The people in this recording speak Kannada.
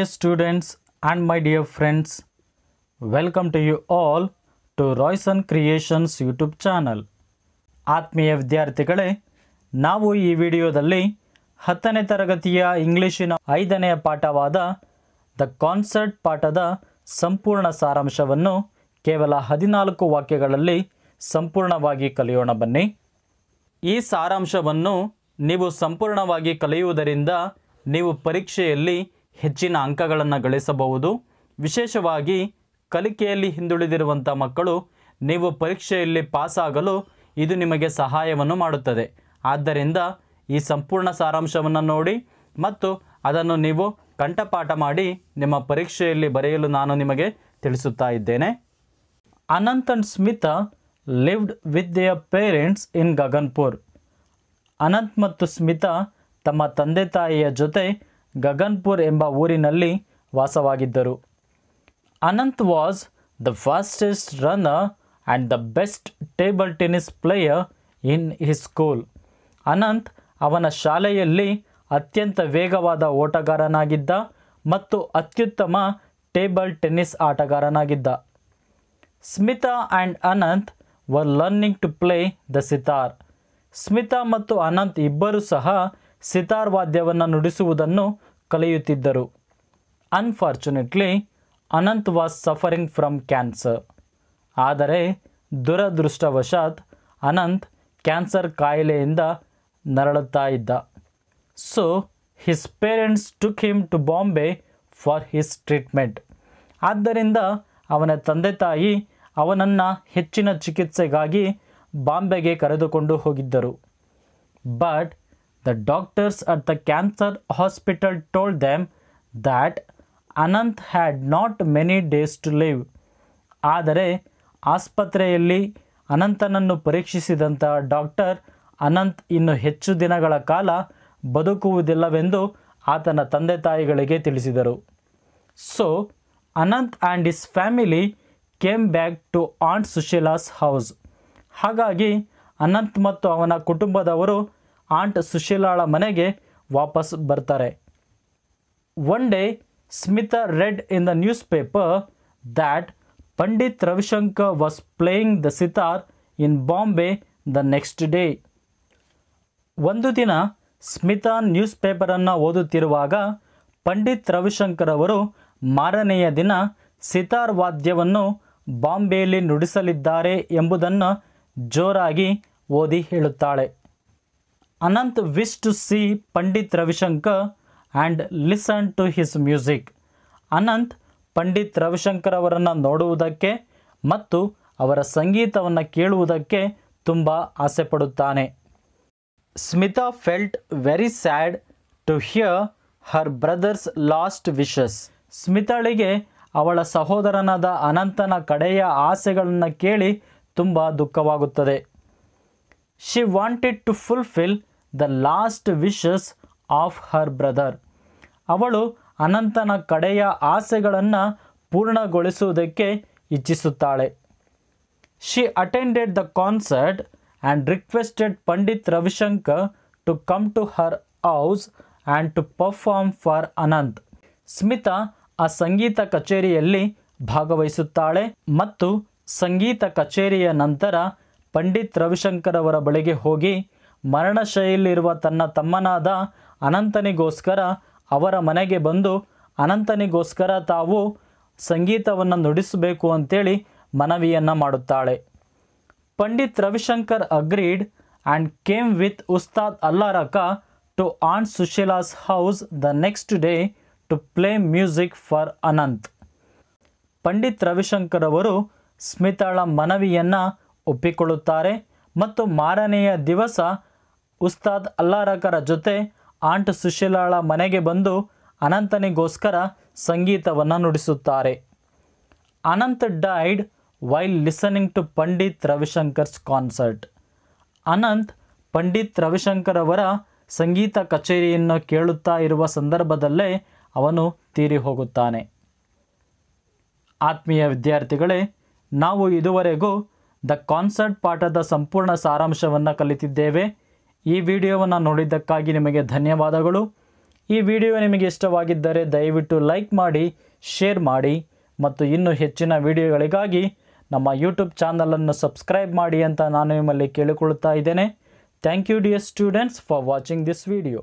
dear students and my dear friends, welcome to you all to Royson Creations YouTube channel. ಆತ್ಮೀಯ ವಿದ್ಯಾರ್ಥಿಗಳೇ, ನಾವು ಈ ವಿಡಿಯೋದಲ್ಲಿ 10ನೇ ತರಗತಿಯ ಇಂಗ್ಲಿಷಿನ 5ನೇ ಪಾಠವಾದ ದ ಕಾನ್ಸರ್ಟ್ ಪಾಠದ ಸಂಪೂರ್ಣ ಸಾರಾಂಶವನ್ನು ಕೇವಲ 14 ವಾಕ್ಯಗಳಲ್ಲಿ ಸಂಪೂರ್ಣವಾಗಿ ಕಲಿಯೋಣ ಬನ್ನಿ. ಈ ಸಾರಾಂಶವನ್ನು ನೀವು ಸಂಪೂರ್ಣವಾಗಿ ಕಲಿಯುವುದರಿಂದ ನೀವು ಪರೀಕ್ಷೆಯಲ್ಲಿ ಹೆಚ್ಚಿನ ಅಂಕಗಳನ್ನು ಗಳಿಸಬಹುದು. ವಿಶೇಷವಾಗಿ ಕಲಿಕೆಯಲ್ಲಿ ಹಿಂದುಳಿದಿರುವಂಥ ಮಕ್ಕಳು ನೀವು ಪರೀಕ್ಷೆಯಲ್ಲಿ ಪಾಸ್ ಆಗಲು ಇದು ನಿಮಗೆ ಸಹಾಯವನ್ನು ಮಾಡುತ್ತದೆ. ಆದ್ದರಿಂದ ಈ ಸಂಪೂರ್ಣ ಸಾರಾಂಶವನ್ನು ನೋಡಿ ಮತ್ತು ಅದನ್ನು ನೀವು ಕಂಠಪಾಠ ಮಾಡಿ ನಿಮ್ಮ ಪರೀಕ್ಷೆಯಲ್ಲಿ ಬರೆಯಲು ನಾನು ನಿಮಗೆ ತಿಳಿಸುತ್ತಾ ಇದ್ದೇನೆ. Anant and Smita lived with their parents in Gaganpur. Anant ಮತ್ತು ಸ್ಮಿತಾ ತಮ್ಮ ತಂದೆ ತಾಯಿಯ ಜೊತೆ ಗಗನ್ಪುರ್ ಎಂಬ ಊರಿನಲ್ಲಿ ವಾಸವಾಗಿದ್ದರು. Anant was the fastest runner and the best table tennis player in his school. Anant ಅವನ ಶಾಲೆಯಲ್ಲಿ ಅತ್ಯಂತ ವೇಗವಾದ ಓಟಗಾರನಾಗಿದ್ದ ಮತ್ತು ಅತ್ಯುತ್ತಮ ಟೇಬಲ್ ಟೆನ್ನಿಸ್ ಆಟಗಾರನಾಗಿದ್ದ. Smita and Anant were learning to play the sitar. Smita ಮತ್ತು ಅನಂತ್ ಇಬ್ಬರೂ ಸಹ ಸಿತಾರ್ ವಾದ್ಯವನ್ನು ನುಡಿಸುವುದನ್ನು ಕಲಿಯುತ್ತಿದ್ದರು. Unfortunately Anant was suffering from cancer. ಆದರೆ ದುರದೃಷ್ಟವಶಾತ್ ಅನಂತ್ ಕ್ಯಾನ್ಸರ್ ಕಾಯಿಲೆಯಿಂದ ನರಳುತ್ತಾ ಇದ್ದ. So his parents took him to Bombay for his treatment. ಆದ್ದರಿಂದ ಅವನ ತಂದೆ ತಾಯಿ ಅವನನ್ನು ಹೆಚ್ಚಿನ ಚಿಕಿತ್ಸೆಗಾಗಿ ಬಾಂಬೆಗೆ ಕರೆದುಕೊಂಡು ಹೋಗಿದ್ದರು. But the doctors at the cancer hospital told them that Anant had not many days to live. ಆದರೆ ಆಸ್ಪತ್ರೆಯಲ್ಲಿ ಅನಂತನನ್ನು ಪರೀಕ್ಷಿಸಿದಂಥ ಡಾಕ್ಟರ್ ಅನಂತ್ ಇನ್ನು ಹೆಚ್ಚು ದಿನಗಳ ಕಾಲ ಬದುಕುವುದಿಲ್ಲವೆಂದು ಆತನ ತಂದೆ ತಾಯಿಗಳಿಗೆ ತಿಳಿಸಿದರು. So Anant and his family came back to aunt Sushila's house. ಹಾಗಾಗಿ ಅನಂತ್ ಮತ್ತು ಅವನ ಕುಟುಂಬದವರು ಆಂಟ್ ಸುಶೀಲಾಳ ಮನೆಗೆ ವಾಪಸ್ ಬರ್ತಾರೆ. One day Smita red in the news paper that Pandit Ravishankar was playing the sitar in Bombay the next day. ಒಂದು ದಿನ ಸ್ಮಿತಾ ನ್ಯೂಸ್ ಪೇಪರನ್ನು ಓದುತ್ತಿರುವಾಗ ಪಂಡಿತ್ ರವಿಶಂಕರ್ ಅವರು ಮಾರನೆಯ ದಿನ ಸಿತಾರ್ ವಾದ್ಯವನ್ನು ಬಾಂಬೆಯಲ್ಲಿ ನುಡಿಸಲಿದ್ದಾರೆ ಎಂಬುದನ್ನು ಜೋರಾಗಿ ಓದಿ ಹೇಳುತ್ತಾಳೆ. Anant wish to see Pandit Ravishankar and listen to his music. Anant Pandit Ravishankar ಅವರನ್ನು ನೋಡುವುದಕ್ಕೆ ಮತ್ತು ಅವರ ಸಂಗೀತವನ್ನು ಕೇಳುವುದಕ್ಕೆ ತುಂಬ ಆಸೆ ಪಡುತ್ತಾನೆ. Smita felt very sad to hear her brother's last wishes. ಸ್ಮಿತಾಳಿಗೆ ಅವಳ ಸಹೋದರನಾದ ಅನಂತನ ಕಡೆಯ ಆಸೆಗಳನ್ನು ಕೇಳಿ ತುಂಬ ದುಃಖವಾಗುತ್ತದೆ. She wanted to fulfil the last wishes of her brother. ಅವಳು ಅನಂತನ ಕಡೆಯ ಆಸೆಗಳನ್ನು ಪೂರ್ಣಗೊಳಿಸುವುದಕ್ಕೆ ಇಚ್ಛಿಸುತ್ತಾಳೆ. She attended the concert and requested Pandit Ravishankar to come to her house and to perform for Anant. Smita ಆ ಸಂಗೀತ ಕಚೇರಿಯಲ್ಲಿ ಭಾಗವಹಿಸುತ್ತಾಳೆ ಮತ್ತು ಸಂಗೀತ ಕಚೇರಿಯ ನಂತರ ಪಂಡಿತ್ ರವಿಶಂಕರ್ ಅವರ ಬಳಿಗೆ ಹೋಗಿ ಮರಣಶೈಲಿರುವ ತನ್ನ ತಮ್ಮನಾದ ಅನಂತನಿಗೋಸ್ಕರ ಅವರ ಮನೆಗೆ ಬಂದು ಅನಂತನಿಗೋಸ್ಕರ ತಾವು ಸಂಗೀತವನ್ನು ನುಡಿಸಬೇಕು ಅಂತೇಳಿ ಮನವಿಯನ್ನು ಮಾಡುತ್ತಾಳೆ. Pandit Ravishankar agreed and came with Ustad Allarakha to aunt Sushila's house the next day to play music for Anant. Pandit Ravishankar ಅವರು ಸ್ಮಿತಾಳ ಮನವಿಯನ್ನು ಒಪ್ಪಿಕೊಳ್ಳುತ್ತಾರೆ ಮತ್ತು ಮಾರನೆಯ ದಿವಸ ಉಸ್ತಾದ್ ಅಲ್ಲಾರಕರ ಜೊತೆ ಆಂಟ್ ಸುಶೀಲಾಳ ಮನೆಗೆ ಬಂದು ಅನಂತನಿಗೋಸ್ಕರ ಸಂಗೀತವನ್ನು ನುಡಿಸುತ್ತಾರೆ. Anant died while listening to Pandit Ravishankar's concert. Anant Pandit Ravishankar ಅವರ ಸಂಗೀತ ಕಚೇರಿಯನ್ನು ಕೇಳುತ್ತಾ ಇರುವ ಸಂದರ್ಭದಲ್ಲೇ ಅವನು ತೀರಿ ಹೋಗುತ್ತಾನೆ. ಆತ್ಮೀಯ ವಿದ್ಯಾರ್ಥಿಗಳೇ, ನಾವು ಇದುವರೆಗೂ ದ ಕಾನ್ಸರ್ಟ್ ಪಾಠದ ಸಂಪೂರ್ಣ ಸಾರಾಂಶವನ್ನು ಕಲಿತಿದ್ದೇವೆ. ಈ ವಿಡಿಯೋವನ್ನು ನೋಡಿದ್ದಕ್ಕಾಗಿ ನಿಮಗೆ ಧನ್ಯವಾದಗಳು. ಈ ವಿಡಿಯೋ ನಿಮಗೆ ಇಷ್ಟವಾಗಿದ್ದರೆ ದಯವಿಟ್ಟು ಲೈಕ್ ಮಾಡಿ, ಶೇರ್ ಮಾಡಿ ಮತ್ತು ಇನ್ನೂ ಹೆಚ್ಚಿನ ವಿಡಿಯೋಗಳಿಗಾಗಿ ನಮ್ಮ ಯೂಟ್ಯೂಬ್ ಚಾನಲನ್ನು ಸಬ್ಸ್ಕ್ರೈಬ್ ಮಾಡಿ ಅಂತ ನಾನು ನಿಮ್ಮಲ್ಲಿ ಕೇಳಿಕೊಳ್ಳುತ್ತಾ ಇದ್ದೇನೆ. Thank you dear students for watching this video.